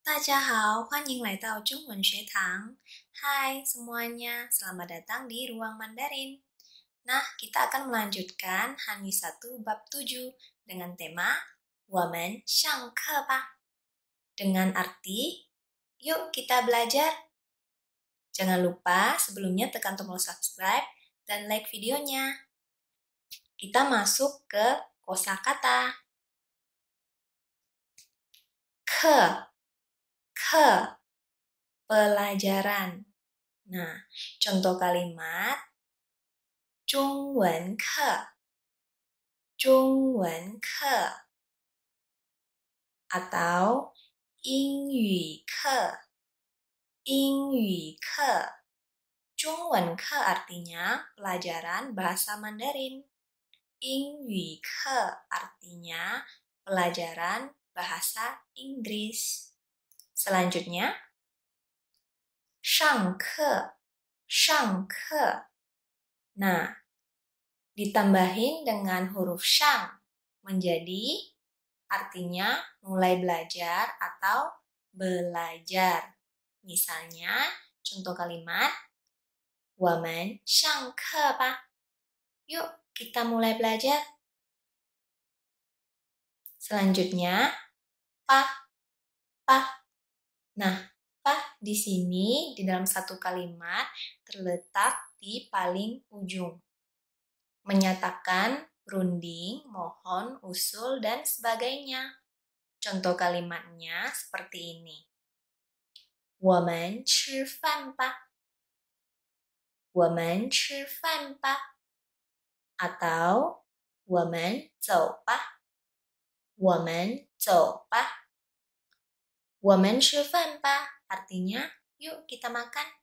大家好，欢迎来到中文学堂. Hai semuanya, selamat datang di Ruang Mandarin. Nah, kita akan melanjutkan Hani 1 bab 7 dengan tema 我们上课吧. Dengan arti, yuk kita belajar. Jangan lupa sebelumnya tekan tombol subscribe dan like videonya. Kita masuk ke kosakata. Ke, pelajaran. Nah, contoh kalimat 中文课 atau 英语课 中文课 artinya pelajaran bahasa Mandarin. 英语课 artinya pelajaran bahasa Inggris. Selanjutnya 上课 Nah, ditambahin dengan huruf syang menjadi artinya mulai belajar atau belajar. Misalnya, contoh kalimat 我们上课吧. Yuk, kita mulai belajar. Selanjutnya, pa. Nah, pa di sini di dalam satu kalimat terletak di paling ujung. Menyatakan berunding, mohon, usul, dan sebagainya. Contoh kalimatnya seperti ini. 我们吃饭吧. 我们吃饭吧. Atau 我们走吧. 我们走吧. 我们吃饭吧 artinya yuk kita makan.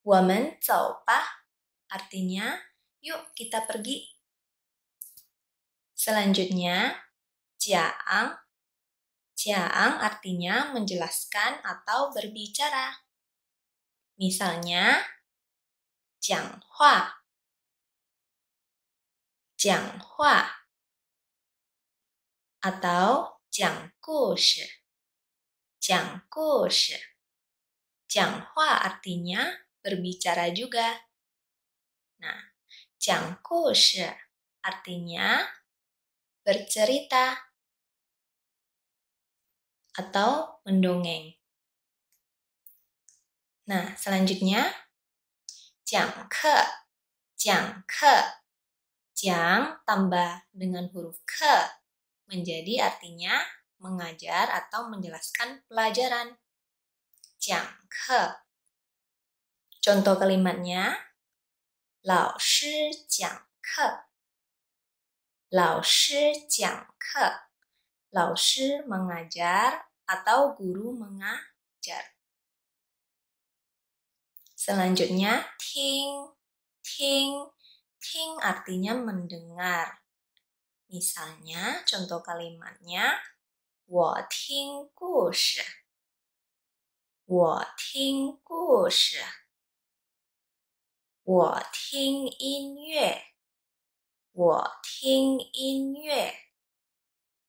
我们走吧 artinya yuk kita pergi. Selanjutnya, jiang. Jiang artinya menjelaskan atau berbicara. Misalnya, 讲话 atau 讲故事 讲话 artinya berbicara juga. Nah, 讲故事 artinya bercerita atau mendongeng. Nah, selanjutnya 讲课 讲 tambah dengan huruf ke menjadi artinya mengajar atau menjelaskan pelajaran. 讲课. Contoh kalimatnya 老师讲课 老师讲课 老师mengajar atau guru mengajar. Selanjutnya, ting artinya mendengar. Misalnya, contoh kalimatnya 我听故事 我听故事 我听音乐 我听音乐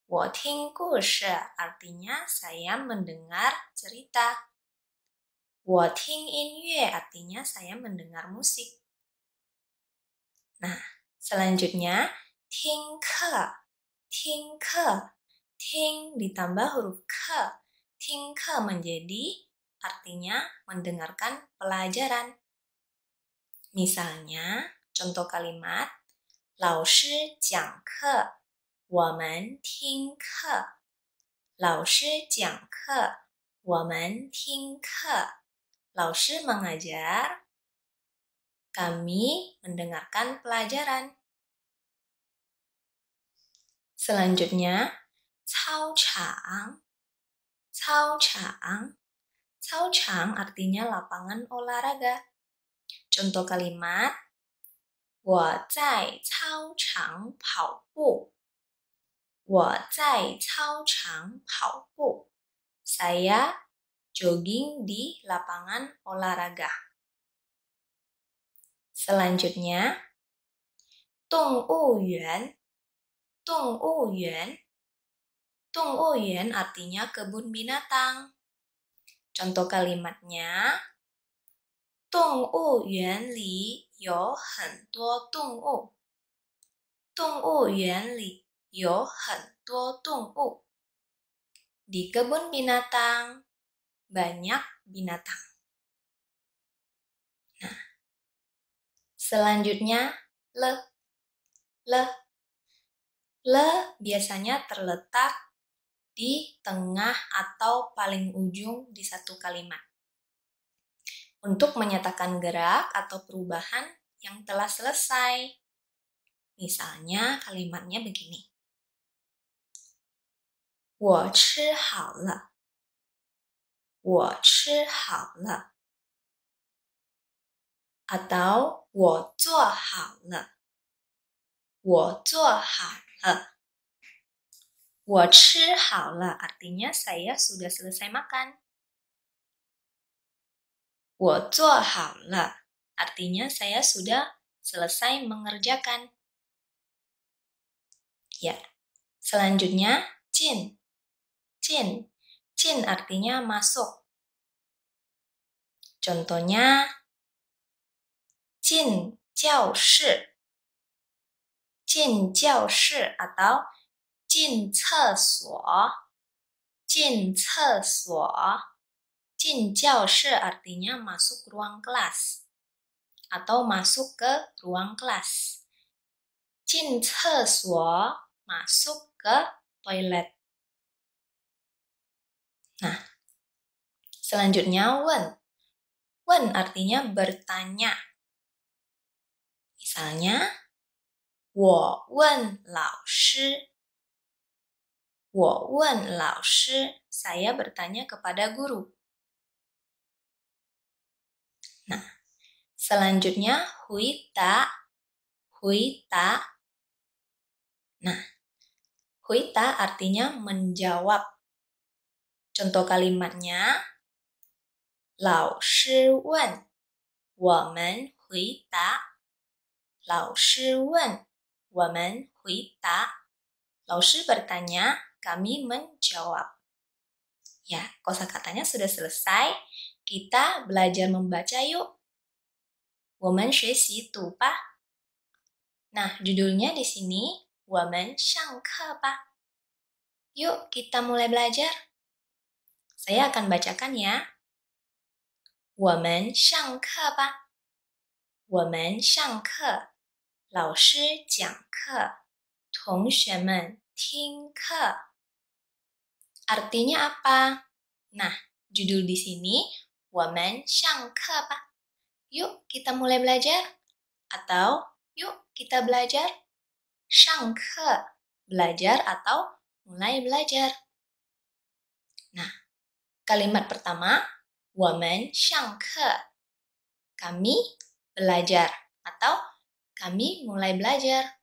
我听故事 artinya saya mendengar cerita. 我听音乐 artinya saya mendengar musik. Nah, selanjutnya 听课 ting ditambah huruf ke. 听课 menjadi artinya mendengarkan pelajaran. Misalnya, contoh kalimat 老师讲课我们听课老师讲课我们听课 老师 mengajar, kami mendengarkan pelajaran. Selanjutnya, 操场 操场 artinya lapangan olahraga. Contoh kalimat 我在操场跑步我在操场跑步 saya jogging di lapangan olahraga. Selanjutnya, 动物园 Dongyuan artinya kebun binatang. Contoh kalimatnya, 动物园里有很多动物。动物园里有很多动物。Di kebun binatang, banyak binatang. Nah, selanjutnya, le. Le. Le biasanya terletak di tengah atau paling ujung di satu kalimat. Untuk menyatakan gerak atau perubahan yang telah selesai. Misalnya kalimatnya begini. 我吃好了。我吃好了。Atau 我做好了。我做好了。我吃好了 artinya saya sudah selesai makan. 我做好了 artinya saya sudah selesai mengerjakan. Ya, selanjutnya jin. Jin. Jin artinya masuk. Contohnya, 进教室。进教室 atau 进厕所。进厕所。进教室 artinya masuk ruang kelas atau masuk ke ruang kelas. 进厕所 masuk ke toilet. Nah, selanjutnya wen. Wen artinya bertanya. Misalnya, 我问老师。我问老师, saya bertanya kepada guru. Nah, selanjutnya huita. Huita. Nah, huita artinya menjawab. Contoh kalimatnya, 老师问我们回答。老师问我们回答。老师bertanya, kami menjawab. Ya, kosakatanya sudah selesai. Kita belajar membaca yuk. 我们学习读吧。Nah, judulnya di sini, 我们上课吧。Yuk, kita mulai belajar. Saya akan bacakan ya. 我们上课吧。我们上课。老师讲课。同学们听课。Artinya apa? Nah, judul di sini, 我们上课吧。Yuk, kita mulai belajar. Atau, yuk, kita belajar. 上课, belajar atau mulai belajar. Nah, kalimat pertama, 我们上课. Kami belajar atau kami mulai belajar.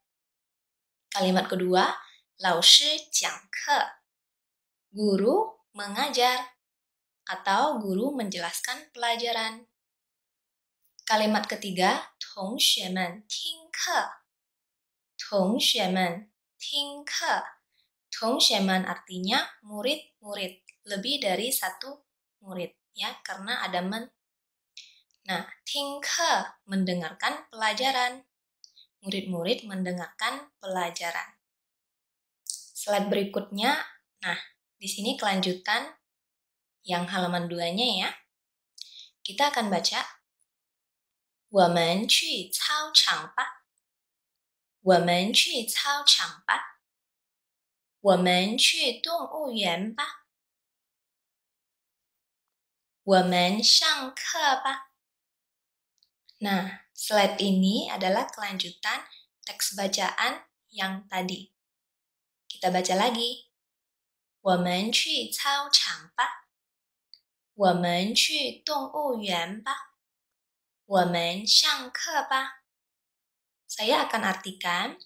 Kalimat kedua, 老师讲课. Guru mengajar atau guru menjelaskan pelajaran. Kalimat ketiga, 同学们听课. 同学们听课. 同学们 artinya murid-murid, lebih dari satu murid ya, karena ada men. Nah, 听课 mendengarkan pelajaran. Murid-murid mendengarkan pelajaran. Slide berikutnya, nah, di sini kelanjutan yang halaman 2-nya ya. Kita akan baca. 我们去操场吧。我们去操场吧。我们去动物园吧。我们上课吧。Nah, slide ini adalah kelanjutan teks bacaan yang tadi. Kita baca lagi. 我们去操场吧。我们去动物园吧。我们上课吧。Saya akan artikan.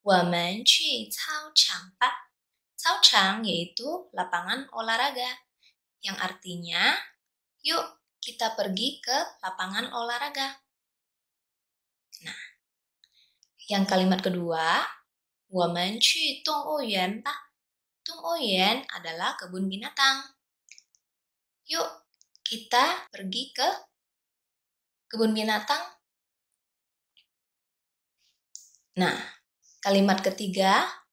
我们去操场吧。操场 yaitu lapangan olahraga. Yang artinya, yuk kita pergi ke lapangan olahraga. Nah, yang kalimat kedua, 我们去动物园吧。Oyen adalah kebun binatang. Yuk, kita pergi ke kebun binatang. Nah, kalimat ketiga,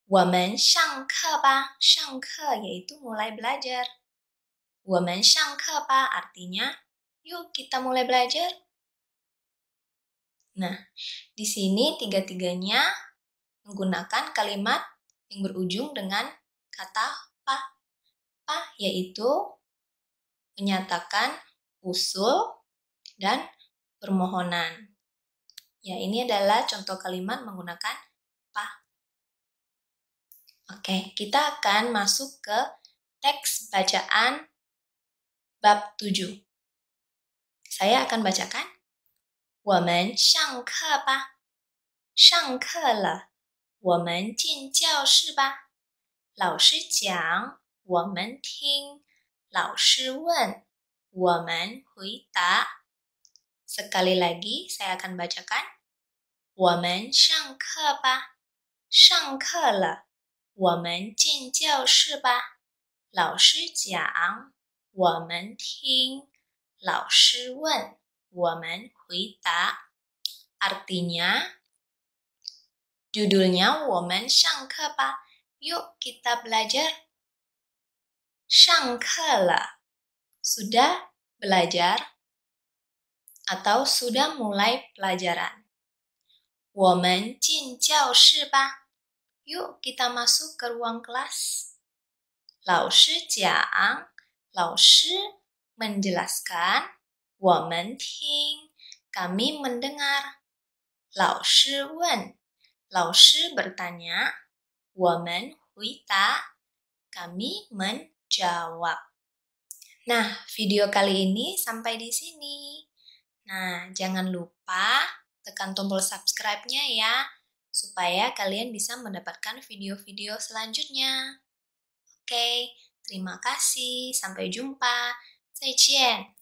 我们上课吧. 上课 yaitu mulai belajar. 我们上课吧 artinya, yuk kita mulai belajar. Nah, di sini tiga-tiganya menggunakan kalimat yang berujung dengan kata pa. Pa yaitu menyatakan usul dan permohonan. Ya, ini adalah contoh kalimat menggunakan pa. Oke, kita akan masuk ke teks bacaan bab 7. Saya akan bacakan. 我们上课吧。上课了，我们进教室吧。老师讲，我们听；老师问，我们回答。Sekali lagi, saya akan bacakan. 我们上课吧。上课了，我们进教室吧。老师讲，我们听；老师问，我们回答。Artinya, judulnya 我们上课吧. Yuk kita belajar. 上课了, sudah belajar atau sudah mulai pelajaran. 我们进教室吧. Yuk kita masuk ke ruang kelas. 老师讲, 老师 menjelaskan, 我们听, kami mendengar. 老师问, 老师 bertanya, 我们回答, kami menjawab. Nah, video kali ini sampai di sini. Nah, jangan lupa tekan tombol subscribe-nya ya, supaya kalian bisa mendapatkan video-video selanjutnya. Oke, terima kasih. Sampai jumpa. 再见.